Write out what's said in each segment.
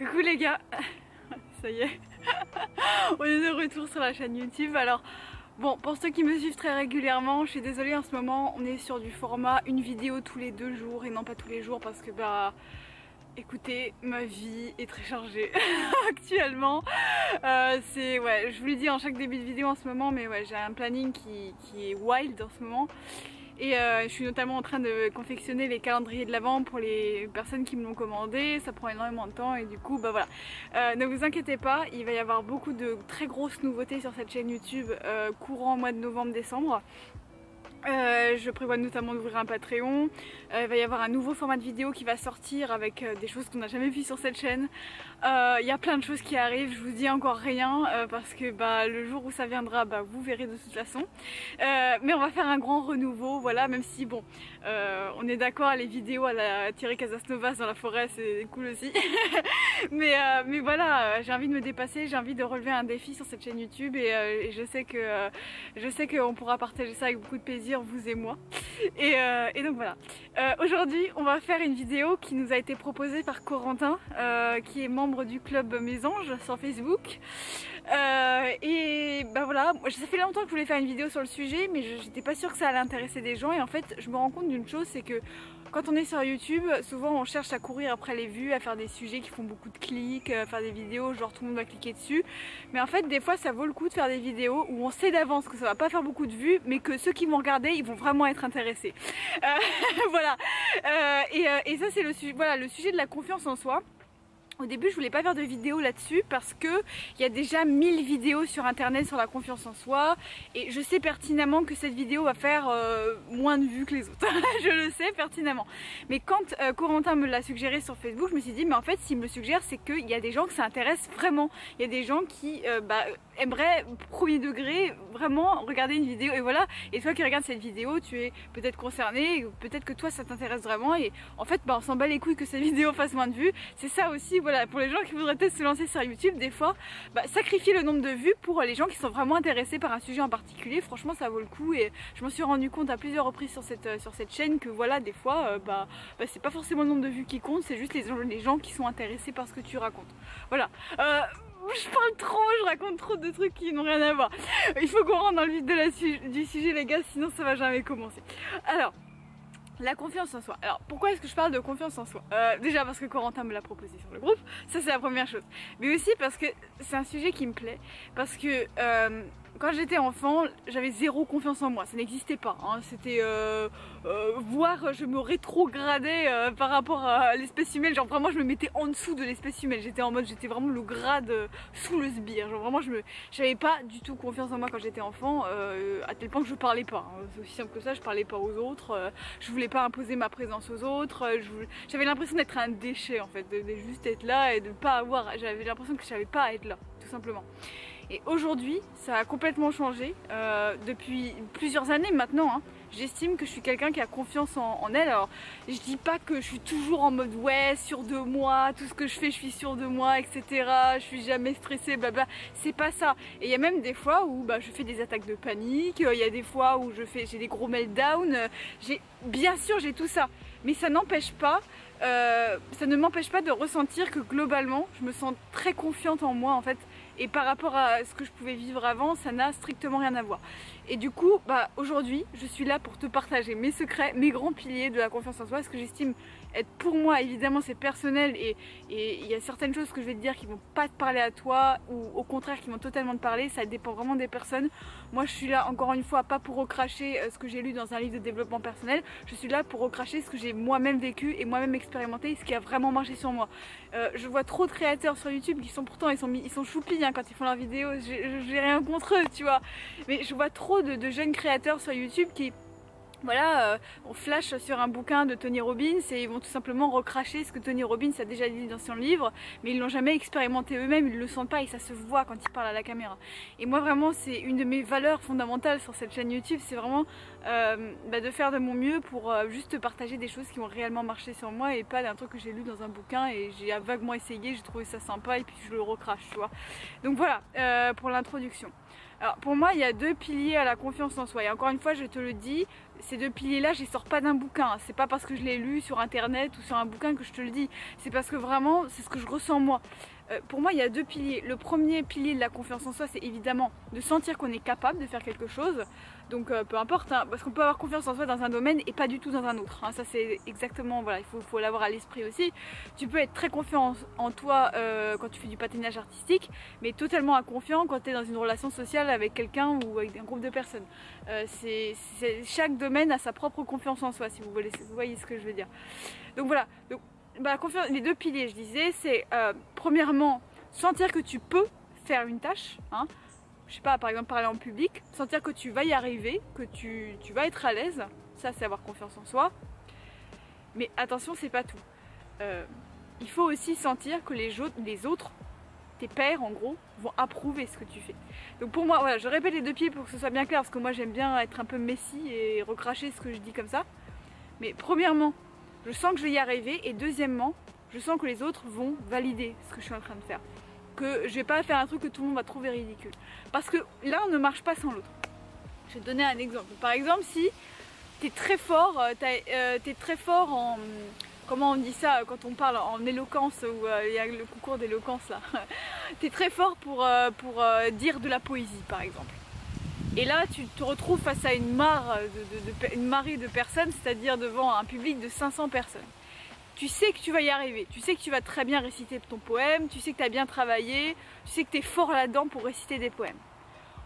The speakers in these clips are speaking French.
Coucou les gars, ça y est, on est de retour sur la chaîne YouTube. Alors bon, pour ceux qui me suivent très régulièrement, je suis désolée, en ce moment on est sur du format une vidéo tous les 2 jours et non pas tous les jours parce que bah écoutez, ma vie est très chargée actuellement. Ouais, je vous l'ai dit en chaque début de vidéo en ce moment, mais ouais, j'ai un planning qui est wild en ce moment. Et je suis notamment en train de confectionner les calendriers de l'Avent pour les personnes qui me l'ont commandé. Ça prend énormément de temps et du coup bah voilà. Ne vous inquiétez pas, il va y avoir beaucoup de très grosses nouveautés sur cette chaîne YouTube courant mois de novembre-décembre. Je prévois notamment d'ouvrir un Patreon. Il va y avoir un nouveau format de vidéo qui va sortir avec des choses qu'on n'a jamais vues sur cette chaîne. Il y a plein de choses qui arrivent, je vous dis encore rien parce que bah, le jour où ça viendra, bah, vous verrez de toute façon. Mais on va faire un grand renouveau, voilà, même si bon, on est d'accord, les vidéos à la Thierry Casasnovas dans la forêt c'est cool aussi. mais voilà, j'ai envie de me dépasser, j'ai envie de relever un défi sur cette chaîne YouTube et je sais qu'on pourra partager ça avec beaucoup de plaisir, vous et moi. Et donc voilà. Aujourd'hui on va faire une vidéo qui nous a été proposée par Corentin qui est membre du club Mésange sur Facebook. Et bah voilà, ça fait longtemps que je voulais faire une vidéo sur le sujet mais j'étais pas sûre que ça allait intéresser des gens et en fait je me rends compte d'une chose, c'est que quand on est sur YouTube, souvent on cherche à courir après les vues, à faire des sujets qui font beaucoup de clics, à faire des vidéos genre tout le monde va cliquer dessus. Mais en fait des fois ça vaut le coup de faire des vidéos où on sait d'avance que ça va pas faire beaucoup de vues mais que ceux qui vont regarder ils vont vraiment être intéressés. Voilà. Et ça c'est le sujet, voilà, le sujet de la confiance en soi. Au début je voulais pas faire de vidéo là-dessus parce que il y a déjà 1000 vidéos sur internet sur la confiance en soi et je sais pertinemment que cette vidéo va faire moins de vues que les autres. Je le sais pertinemment. Mais quand Corentin me l'a suggéré sur Facebook, je me suis dit mais en fait s'il me le suggère c'est qu'il y a des gens que ça intéresse vraiment. Il y a des gens qui aimeraient premier degré vraiment regarder une vidéo et voilà. Et toi qui regardes cette vidéo, tu es peut-être concerné, peut-être que toi ça t'intéresse vraiment et en fait on s'en bat les couilles que cette vidéo fasse moins de vues. C'est ça aussi. Voilà, pour les gens qui voudraient peut-être se lancer sur YouTube, des fois, sacrifier le nombre de vues pour les gens qui sont vraiment intéressés par un sujet en particulier, franchement ça vaut le coup et je m'en suis rendu compte à plusieurs reprises sur cette chaîne que voilà, des fois, c'est pas forcément le nombre de vues qui compte, c'est juste les gens qui sont intéressés par ce que tu racontes. Voilà. Je parle trop, je raconte trop de trucs qui n'ont rien à voir. Il faut qu'on rentre dans le vif du sujet les gars, sinon ça va jamais commencer. Alors, la confiance en soi. Alors pourquoi est-ce que je parle de confiance en soi? Déjà parce que Corentin me l'a proposé sur le groupe, ça c'est la première chose. Mais aussi parce que c'est un sujet qui me plaît, parce que quand j'étais enfant, j'avais zéro confiance en moi, ça n'existait pas. Hein. C'était voire je me rétrogradais par rapport à l'espèce humaine, genre vraiment je me mettais en dessous de l'espèce humaine. J'étais en mode, j'étais vraiment le grade sous le sbire. Genre vraiment j'avais pas du tout confiance en moi quand j'étais enfant, à tel point que je parlais pas. Hein. C'est aussi simple que ça, je parlais pas aux autres, je voulais pas imposer ma présence aux autres, j'avais l'impression d'être un déchet en fait, de juste être là et de pas avoir, j'avais l'impression que je savais pas être là, tout simplement. Et aujourd'hui, ça a complètement changé, depuis plusieurs années maintenant, hein. J'estime que je suis quelqu'un qui a confiance en elle. Alors je dis pas que je suis toujours en mode ouais, sûre de moi, tout ce que je fais je suis sûre de moi, etc. Je suis jamais stressée, blabla, c'est pas ça. Et il y a même des fois où je fais des attaques de panique, il y a des fois où j'ai des gros meltdowns, bien sûr j'ai tout ça, mais ça n'empêche pas, ça ne m'empêche pas de ressentir que globalement je me sens très confiante en moi en fait. Et par rapport à ce que je pouvais vivre avant, ça n'a strictement rien à voir. Et du coup, aujourd'hui, je suis là pour te partager mes secrets, mes grands piliers de la confiance en soi, ce que j'estime être pour moi, évidemment c'est personnel et il y a certaines choses que je vais te dire qui vont pas te parler à toi ou au contraire qui vont totalement te parler, ça dépend vraiment des personnes. Moi je suis là encore une fois pas pour recracher ce que j'ai lu dans un livre de développement personnel, je suis là pour recracher ce que j'ai moi-même vécu et moi-même expérimenté, ce qui a vraiment marché sur moi. Je vois trop de créateurs sur YouTube qui sont pourtant, ils sont choupis hein, quand ils font leurs vidéos, j'ai rien contre eux tu vois, mais je vois trop de jeunes créateurs sur YouTube qui voilà, on flash sur un bouquin de Tony Robbins et ils vont tout simplement recracher ce que Tony Robbins a déjà dit dans son livre, mais ils l'ont jamais expérimenté eux-mêmes, ils le sentent pas et ça se voit quand ils parlent à la caméra. Et moi vraiment c'est une de mes valeurs fondamentales sur cette chaîne YouTube, c'est vraiment de faire de mon mieux pour juste partager des choses qui ont réellement marché sur moi et pas d'un truc que j'ai lu dans un bouquin et j'ai vaguement essayé, j'ai trouvé ça sympa et puis je le recrache, tu vois. Donc voilà pour l'introduction. Alors pour moi, il y a deux piliers à la confiance en soi. Et encore une fois, je te le dis, ces deux piliers-là, je les sors pas d'un bouquin. C'est pas parce que je l'ai lu sur internet ou sur un bouquin que je te le dis. C'est parce que vraiment, c'est ce que je ressens moi. Pour moi, il y a deux piliers. Le premier pilier de la confiance en soi, c'est évidemment de sentir qu'on est capable de faire quelque chose. Donc peu importe, hein, parce qu'on peut avoir confiance en soi dans un domaine et pas du tout dans un autre. Hein. Ça c'est exactement, voilà, il faut l'avoir à l'esprit aussi. Tu peux être très confiant en toi quand tu fais du patinage artistique, mais totalement inconfiant quand tu es dans une relation sociale avec quelqu'un ou avec un groupe de personnes. Chaque domaine a sa propre confiance en soi, si vous voyez ce que je veux dire. Donc voilà. Donc, les deux piliers, je disais, c'est premièrement sentir que tu peux faire une tâche, hein. Je sais pas, par exemple parler en public, sentir que tu vas y arriver, que tu vas être à l'aise, ça c'est avoir confiance en soi. Mais attention, c'est pas tout. Il faut aussi sentir que les autres, tes pairs en gros, vont approuver ce que tu fais. Donc pour moi, voilà, je répète les deux pieds pour que ce soit bien clair, parce que moi j'aime bien être un peu messie et recracher ce que je dis comme ça. Mais premièrement, je sens que je vais y arriver, et deuxièmement, je sens que les autres vont valider ce que je suis en train de faire. Que je vais pas faire un truc que tout le monde va trouver ridicule. Parce que l'un ne marche pas sans l'autre. Je vais te donner un exemple. Par exemple, si tu es très fort, t'es très fort en... Comment on dit ça quand on parle en éloquence, ou il y a le concours d'éloquence là. Tu es très fort pour dire de la poésie par exemple. Et là, tu te retrouves face à une marée de personnes, c'est-à-dire devant un public de 500 personnes. Tu sais que tu vas y arriver, tu sais que tu vas très bien réciter ton poème, tu sais que tu as bien travaillé, tu sais que tu es fort là-dedans pour réciter des poèmes.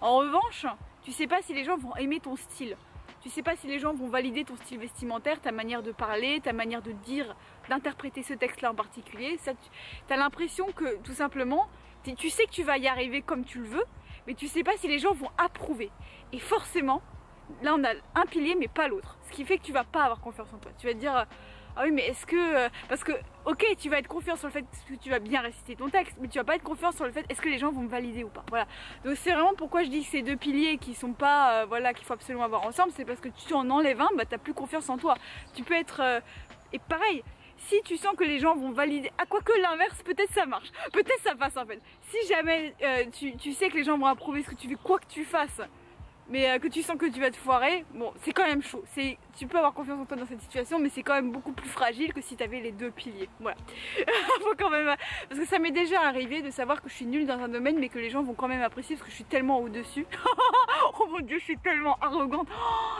En revanche, tu sais pas si les gens vont aimer ton style. Tu sais pas si les gens vont valider ton style vestimentaire, ta manière de parler, ta manière de dire, d'interpréter ce texte-là en particulier. Tu as l'impression que, tout simplement, tu sais que tu vas y arriver comme tu le veux, mais tu sais pas si les gens vont approuver. Et forcément, là on a un pilier mais pas l'autre. Ce qui fait que tu vas pas avoir confiance en toi. Tu vas te dire... Ah oui, mais est-ce que... Parce que, ok, tu vas être confiant sur le fait que tu vas bien réciter ton texte, mais tu vas pas être confiant sur le fait est-ce que les gens vont me valider ou pas. Voilà. Donc c'est vraiment pourquoi je dis que ces deux piliers qui sont pas... voilà, qu'il faut absolument avoir ensemble, c'est parce que tu en enlèves un, bah t'as plus confiance en toi. Tu peux être... Et pareil, si tu sens que les gens vont valider... Ah, quoique l'inverse, peut-être ça marche. Peut-être ça passe en fait. Si jamais tu sais que les gens vont approuver ce que tu fais, quoi que tu fasses, mais que tu sens que tu vas te foirer, bon, c'est quand même chaud. Tu peux avoir confiance en toi dans cette situation, mais c'est quand même beaucoup plus fragile que si tu avais les deux piliers. Voilà. Faut quand même... Parce que ça m'est déjà arrivé de savoir que je suis nulle dans un domaine, mais que les gens vont quand même apprécier parce que je suis tellement au-dessus. Oh mon dieu, je suis tellement arrogante.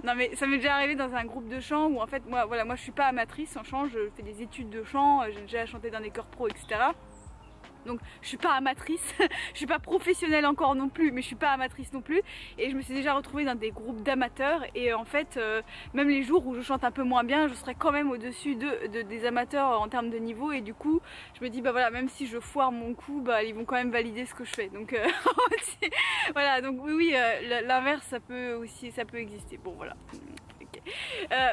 Non mais ça m'est déjà arrivé dans un groupe de chant où en fait, moi je suis pas amatrice en chant, je fais des études de chant, j'ai déjà chanté dans des chœurs pro, etc. Donc je suis pas amatrice, je suis pas professionnelle encore non plus, mais je suis pas amatrice non plus. Et je me suis déjà retrouvée dans des groupes d'amateurs. Et en fait, même les jours où je chante un peu moins bien, je serai quand même au-dessus des amateurs en termes de niveau. Et du coup, je me dis, bah voilà, même si je foire mon coup, bah ils vont quand même valider ce que je fais. Donc voilà, donc oui, l'inverse ça peut exister. Bon voilà.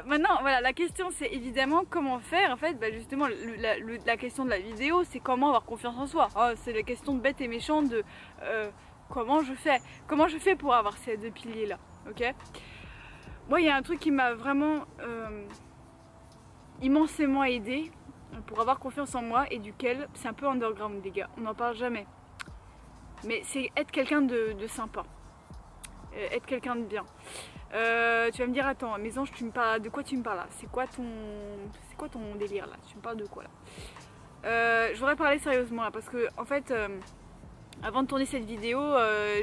Maintenant voilà, la question c'est évidemment comment faire. En fait bah, justement la question de la vidéo c'est comment avoir confiance en soi. Oh, c'est la question bête et méchante de comment je fais pour avoir ces deux piliers là. Ok, moi il y a un truc qui m'a vraiment immensément aidé pour avoir confiance en moi, et duquel c'est un peu underground les gars, on n'en parle jamais, mais c'est être quelqu'un de sympa, être quelqu'un de bien. Tu vas me dire, attends, mes anges, de quoi tu me parles là? C'est quoi ton délire là? Tu me parles de quoi là? Je voudrais parler sérieusement là, parce que en fait, avant de tourner cette vidéo,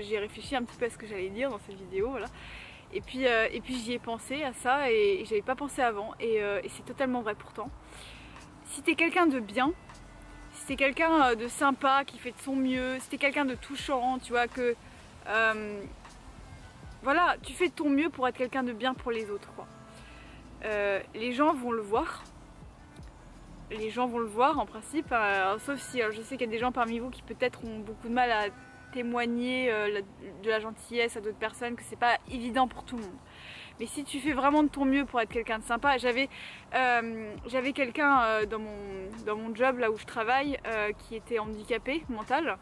j'ai réfléchi un petit peu à ce que j'allais dire dans cette vidéo, voilà. Et puis j'y ai pensé à ça, et j'avais pas pensé avant, et c'est totalement vrai pourtant. Si t'es quelqu'un de bien, si t'es quelqu'un de sympa, qui fait de son mieux, si t'es quelqu'un de touchant, tu vois, que... voilà, tu fais de ton mieux pour être quelqu'un de bien pour les autres, quoi. Les gens vont le voir. Les gens vont le voir en principe, sauf si je sais qu'il y a des gens parmi vous qui peut-être ont beaucoup de mal à témoigner de la gentillesse à d'autres personnes, que c'est pas évident pour tout le monde. Mais si tu fais vraiment de ton mieux pour être quelqu'un de sympa, j'avais quelqu'un dans mon job là où je travaille qui était handicapé mental,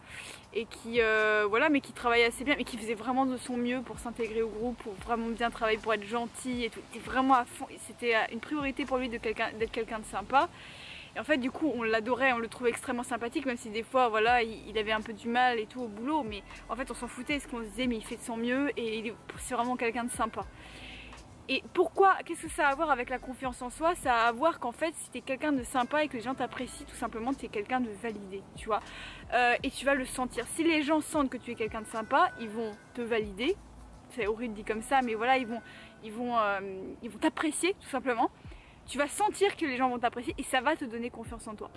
et qui voilà, mais qui travaillait assez bien, mais qui faisait vraiment de son mieux pour s'intégrer au groupe, pour vraiment bien travailler, pour être gentil et tout. Il était vraiment à fond, c'était une priorité pour lui d'être quelqu'un de sympa. Et en fait du coup on l'adorait, on le trouvait extrêmement sympathique, même si des fois voilà il avait un peu du mal et tout au boulot, mais en fait on s'en foutait parce qu'on se disait mais il fait de son mieux et c'est vraiment quelqu'un de sympa. Et pourquoi, qu'est-ce que ça a à voir avec la confiance en soi? Ça a à voir qu'en fait si t'es quelqu'un de sympa et que les gens t'apprécient, tout simplement t'es quelqu'un de validé, tu vois. Et tu vas le sentir. Si les gens sentent que tu es quelqu'un de sympa, ils vont te valider. C'est horrible dit comme ça, mais voilà, ils vont t'apprécier tout simplement. Tu vas sentir que les gens vont t'apprécier et ça va te donner confiance en toi.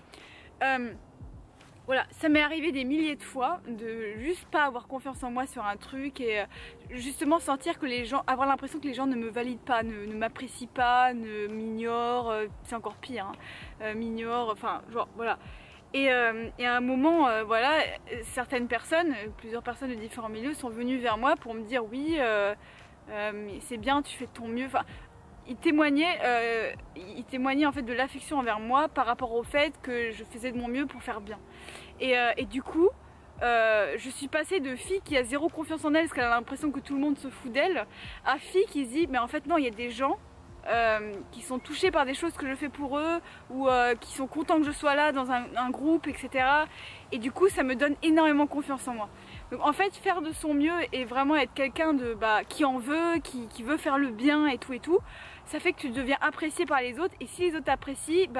Voilà, ça m'est arrivé des milliers de fois de juste pas avoir confiance en moi sur un truc et justement sentir que les gens, avoir l'impression que les gens ne me valident pas, ne m'apprécient pas, ne m'ignorent, c'est encore pire, hein, m'ignorent, enfin genre voilà. Et à un moment, voilà, certaines personnes, plusieurs personnes de différents milieux sont venues vers moi pour me dire oui, mais c'est bien, tu fais de ton mieux. Enfin, ils témoignaient en fait de l'affection envers moi par rapport au fait que je faisais de mon mieux pour faire bien. Et du coup, je suis passée de fille qui a zéro confiance en elle parce qu'elle a l'impression que tout le monde se fout d'elle, à fille qui se dit mais en fait non, il y a des gens qui sont touchés par des choses que je fais pour eux ou qui sont contents que je sois là dans un groupe, etc. Et du coup ça me donne énormément confiance en moi. Donc en fait faire de son mieux et vraiment être quelqu'un de qui en veut, qui veut faire le bien et tout, ça fait que tu deviens apprécié par les autres et si les autres t'apprécient,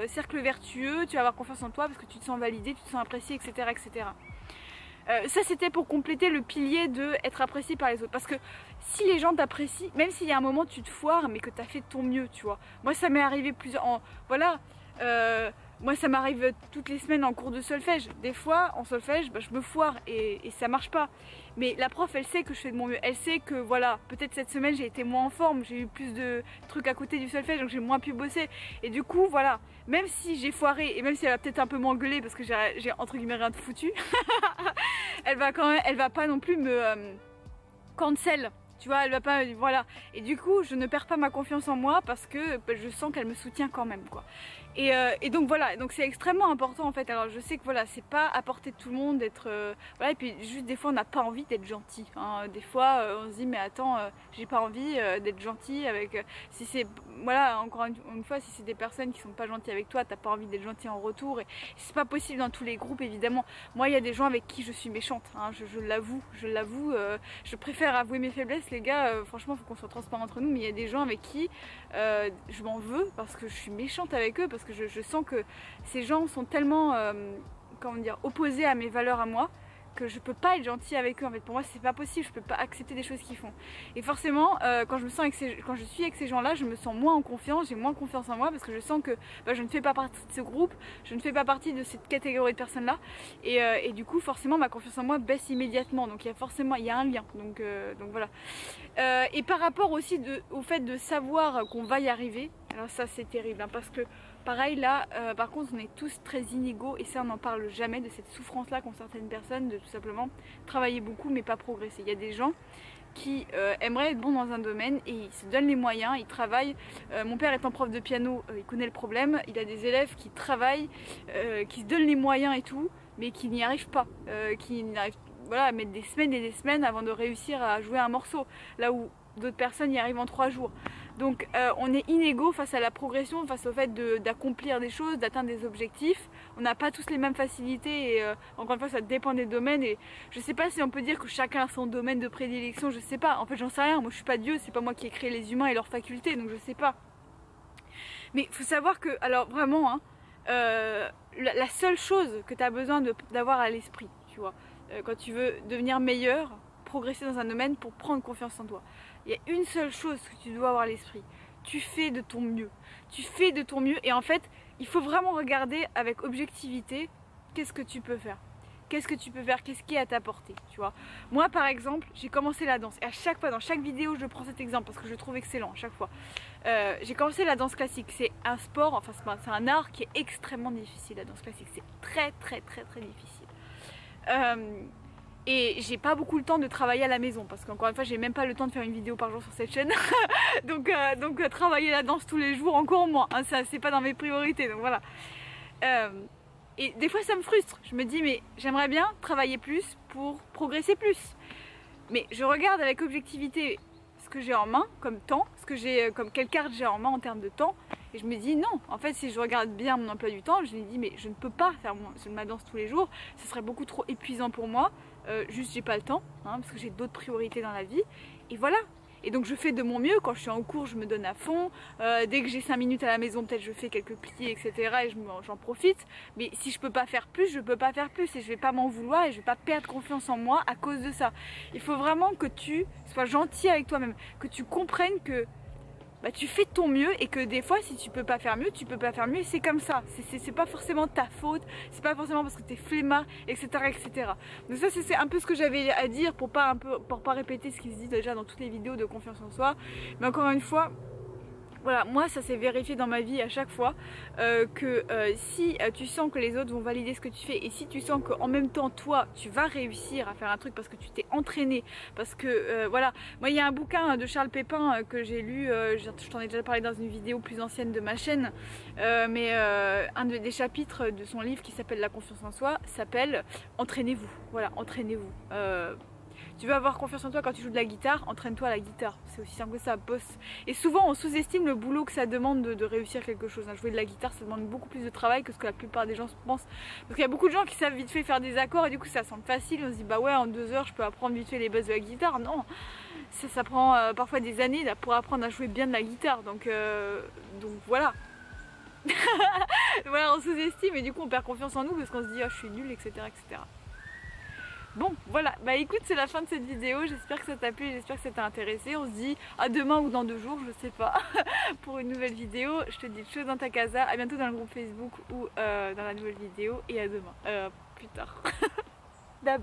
cercle vertueux, tu vas avoir confiance en toi parce que tu te sens validé, tu te sens apprécié, etc. etc. Ça c'était pour compléter le pilier de être apprécié par les autres, parce que si les gens t'apprécient, même s'il y a un moment tu te foires mais que tu as fait de ton mieux, tu vois. Moi ça m'est arrivé voilà, moi ça m'arrive toutes les semaines en cours de solfège. Des fois en solfège je me foire et ça marche pas. Mais la prof elle sait que je fais de mon mieux, elle sait que voilà, peut-être cette semaine j'ai été moins en forme, j'ai eu plus de trucs à côté du solfège donc j'ai moins pu bosser. Et du coup voilà, même si j'ai foiré et même si elle va peut-être un peu m'engueuler parce que j'ai entre guillemets rien de foutu, elle va pas non plus me cancel. Tu vois, elle va pas, voilà. Et du coup, je ne perds pas ma confiance en moi parce que je sens qu'elle me soutient quand même, quoi. Et donc voilà, donc c'est extrêmement important en fait. Alors je sais que voilà, c'est pas à portée de tout le monde d'être, voilà. Et puis juste des fois, on n'a pas envie d'être gentil. Hein. Des fois, on se dit mais attends, j'ai pas envie d'être gentil avec. Si c'est, voilà, encore une fois, si c'est des personnes qui sont pas gentilles avec toi, t'as pas envie d'être gentil en retour. Et c'est pas possible dans tous les groupes évidemment. Moi, il y a des gens avec qui je suis méchante. Hein. Je l'avoue, je préfère avouer mes faiblesses. Les gars, franchement, faut qu'on soit transparent entre nous, mais il y a des gens avec qui je m'en veux parce que je suis méchante avec eux, parce que je sens que ces gens sont tellement, comment dire, opposés à mes valeurs à moi, que je peux pas être gentille avec eux. En fait, pour moi, c'est pas possible, je peux pas accepter des choses qu'ils font. Et forcément, quand je suis avec ces gens-là, je me sens moins en confiance, j'ai moins confiance en moi parce que je sens que je ne fais pas partie de ce groupe, je ne fais pas partie de cette catégorie de personnes-là. Et du coup, forcément, ma confiance en moi baisse immédiatement. Donc, il y a un lien. Donc voilà. Et par rapport aussi au fait de savoir qu'on va y arriver, alors ça, c'est terrible, hein, parce que pareil là, par contre on est tous très inégaux et ça on n'en parle jamais, de cette souffrance là qu'ont certaines personnes de tout simplement travailler beaucoup mais pas progresser. Il y a des gens qui aimeraient être bons dans un domaine et ils se donnent les moyens, ils travaillent. Mon père étant prof de piano, il connaît le problème, il a des élèves qui travaillent, qui se donnent les moyens et tout, mais qui n'y arrivent pas, qui n'arrivent voilà, à mettre des semaines et des semaines avant de réussir à jouer un morceau, là où d'autres personnes y arrivent en 3 jours. Donc on est inégaux face à la progression, face au fait d'accomplir des choses, d'atteindre des objectifs. On n'a pas tous les mêmes facilités et encore une fois ça dépend des domaines et je sais pas si on peut dire que chacun a son domaine de prédilection, je sais pas, en fait j'en sais rien, moi je suis pas Dieu, c'est pas moi qui ai créé les humains et leurs facultés donc je sais pas. Mais il faut savoir que, alors vraiment, hein, la seule chose que tu as besoin d'avoir à l'esprit, tu vois, quand tu veux devenir meilleur, progresser dans un domaine pour prendre confiance en toi. Il y a une seule chose que tu dois avoir à l'esprit. Tu fais de ton mieux. Tu fais de ton mieux et en fait, il faut vraiment regarder avec objectivité qu'est-ce que tu peux faire. Qu'est-ce que tu peux faire, qu'est-ce qui est à ta portée, tu vois. Moi par exemple, j'ai commencé la danse et à chaque fois, dans chaque vidéo, je prends cet exemple parce que je le trouve excellent à chaque fois. J'ai commencé la danse classique, c'est un sport, enfin c'est un art qui est extrêmement difficile, la danse classique, c'est très difficile. Et j'ai pas beaucoup le temps de travailler à la maison parce qu'encore une fois j'ai même pas le temps de faire une vidéo par jour sur cette chaîne. donc travailler la danse tous les jours encore moins, hein, ça c'est pas dans mes priorités, donc voilà. Et des fois ça me frustre, je me dis mais j'aimerais bien travailler plus pour progresser plus. Mais je regarde avec objectivité ce que j'ai en main comme temps, ce que j'ai comme quelle carte j'ai en main en termes de temps. Et je me dis non, en fait si je regarde bien mon emploi du temps, je me dis mais je ne peux pas faire ma danse tous les jours, ce serait beaucoup trop épuisant pour moi, juste j'ai pas le temps, hein, parce que j'ai d'autres priorités dans la vie, et voilà. Et donc je fais de mon mieux, quand je suis en cours je me donne à fond, dès que j'ai 5 minutes à la maison peut-être je fais quelques plis etc. et j'en profite, mais si je peux pas faire plus, je peux pas faire plus et je vais pas m'en vouloir et je vais pas perdre confiance en moi à cause de ça. Il faut vraiment que tu sois gentil avec toi-même, que tu comprennes que bah, tu fais de ton mieux et que des fois si tu peux pas faire mieux, tu peux pas faire mieux et c'est comme ça, c'est pas forcément ta faute, c'est pas forcément parce que t'es flemmard etc etc. Donc ça c'est un peu ce que j'avais à dire pour pas répéter ce qui se dit déjà dans toutes les vidéos de confiance en soi, mais encore une fois voilà, moi ça s'est vérifié dans ma vie à chaque fois que si tu sens que les autres vont valider ce que tu fais et si tu sens qu'en même temps toi tu vas réussir à faire un truc parce que tu t'es entraîné, parce que voilà, moi il y a un bouquin de Charles Pépin que j'ai lu, je t'en ai déjà parlé dans une vidéo plus ancienne de ma chaîne, mais un des chapitres de son livre qui s'appelle La confiance en soi s'appelle Entraînez-vous, voilà, entraînez-vous. Tu veux avoir confiance en toi quand tu joues de la guitare, entraîne-toi à la guitare, c'est aussi simple que ça, bosse. Et souvent on sous-estime le boulot que ça demande de réussir quelque chose, hein. Jouer de la guitare ça demande beaucoup plus de travail que ce que la plupart des gens pensent. Parce qu'il y a beaucoup de gens qui savent vite fait faire des accords et du coup ça semble facile, on se dit bah ouais en 2 heures je peux apprendre vite fait les bases de la guitare, non. Ça prend parfois des années là, pour apprendre à jouer bien de la guitare, donc voilà. Voilà, on sous-estime et du coup on perd confiance en nous parce qu'on se dit oh je suis nulle etc etc. Bon voilà, bah écoute c'est la fin de cette vidéo, j'espère que ça t'a plu, j'espère que ça t'a intéressé. On se dit à demain ou dans 2 jours, je sais pas, pour une nouvelle vidéo. Je te dis chose dans ta casa, à bientôt dans le groupe Facebook ou dans la nouvelle vidéo et à demain, plus tard. Dab.